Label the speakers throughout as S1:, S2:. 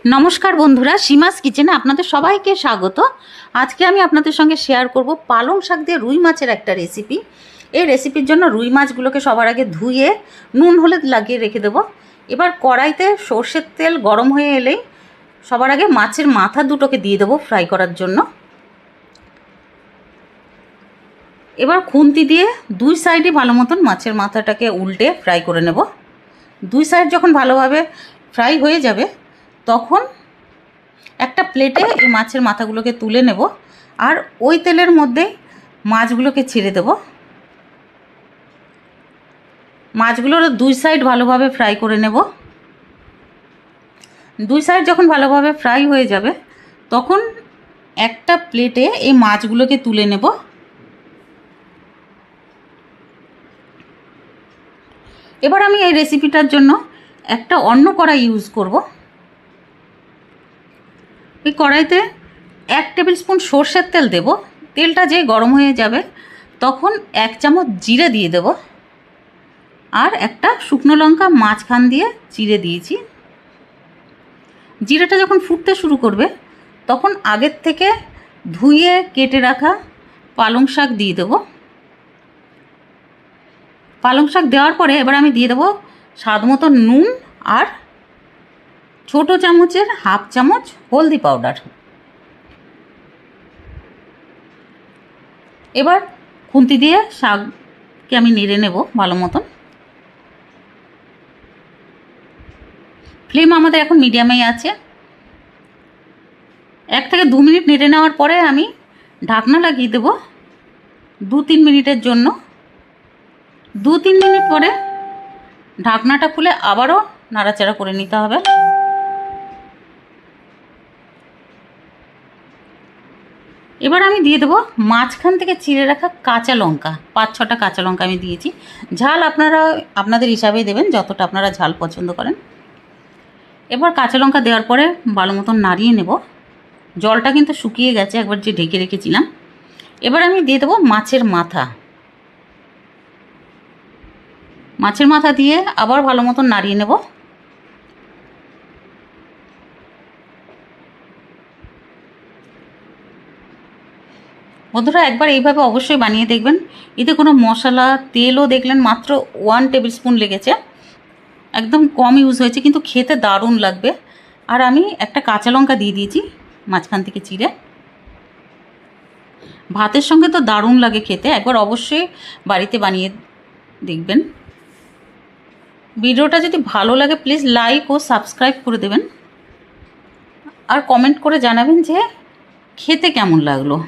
S1: নমস্কার বন্ধুরা, সীমাস কিচেনে আপনাদের সবাইকে স্বাগত। আজকে আমি আপনাদের সঙ্গে শেয়ার করব পালং শাক দিয়ে রুই মাছের একটা রেসিপি। এই রেসিপির জন্য রুই মাছগুলোকে সবার আগে ধুয়ে নুন হলুদ লাগিয়ে রেখে দেবো। এবার কড়াইতে সর্ষের তেল গরম হয়ে এলেই সবার আগে মাছের মাথা দুটোকে দিয়ে দেবো ফ্রাই করার জন্য। এবার খুন্তি দিয়ে দুই সাইডে ভালো মতন মাছের মাথাটাকে উল্টে ফ্রাই করে নেব। দুই সাইড যখন ভালোভাবে ফ্রাই হয়ে যাবে তখন একটা প্লেটে এই মাছের মাথাগুলোকে তুলে নেব আর ওই তেলের মধ্যে মাছগুলোকে ছেড়ে দেব। মাছগুলোর দুই সাইড ভালোভাবে ফ্রাই করে নেব। দুই সাইড যখন ভালোভাবে ফ্রাই হয়ে যাবে তখন একটা প্লেটে এই মাছগুলোকে তুলে নেব। এবার আমি এই রেসিপিটার জন্য একটা অন্য কড়াই ইউজ করব। এই কড়াইতে 1 টেবিল স্পুন সর্ষের তেল দেব। তেলটা যে গরম হয়ে যাবে তখন 1 চামচ জিরে দিয়ে দেব আর একটা শুকনো লঙ্কা মাঝখান দিয়ে চিড়ে দিয়েছি। জিরেটা যখন ফুটতে শুরু করবে তখন আগের থেকে ধুয়ে কেটে রাখা পালং শাক দিয়ে দেব। পালং শাক দেওয়ার পরে এবার আমি দিয়ে দেবো স্বাদ মতো নুন আর ছোটো চামচের হাফ চামচ হলদি পাউডার। এবার খুন্তি দিয়ে শাককে আমি নেড়ে নেব ভালো মতন। ফ্লেম আমাদের এখন মিডিয়ামেই আছে। 1 থেকে 2 মিনিট নেড়ে নেওয়ার পরে আমি ঢাকনা লাগিয়ে দেব 2-3 মিনিটের জন্য। 2-3 মিনিট পরে ঢাকনাটা খুলে আবারও নাড়াচাড়া করে নিতে হবে। এবার আমি দিয়ে দেবো মাঝখান থেকে চিড়ে রাখা কাঁচা লঙ্কা। 5-6টা কাঁচা লঙ্কা আমি দিয়েছি। ঝাল আপনারা আপনাদের হিসাবেই দেবেন, যতটা আপনারা ঝাল পছন্দ করেন। এবার কাঁচা লঙ্কা দেওয়ার পরে ভালো মতন নাড়িয়ে নেব। জলটা কিন্তু শুকিয়ে গেছে একবার যে ঢেকে রেখেছিলাম। এবার আমি দিয়ে দেবো মাছের মাথা। মাছের মাথা দিয়ে আবার ভালো মতন নাড়িয়ে নেব। বন্ধুরা একবার এইভাবে অবশ্যই বানিয়ে দেখবেন। এতে কোনো মশলা তেলও দেখলেন মাত্র 1 টেবিল স্পুন লেগেছে, একদম কম ইউজ হয়েছে, কিন্তু খেতে দারুণ লাগবে। আর আমি একটা কাঁচা লঙ্কা দিয়ে দিয়েছি মাঝখান থেকে চিড়ে। ভাতের সঙ্গে তো দারুণ লাগে খেতে, একবার অবশ্যই বাড়িতে বানিয়ে দেখবেন। ভিডিওটা যদি ভালো লাগে প্লিজ লাইক ও সাবস্ক্রাইব করে দেবেন আর কমেন্ট করে জানাবেন যে খেতে কেমন লাগলো।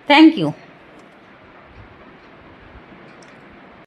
S1: Thank you.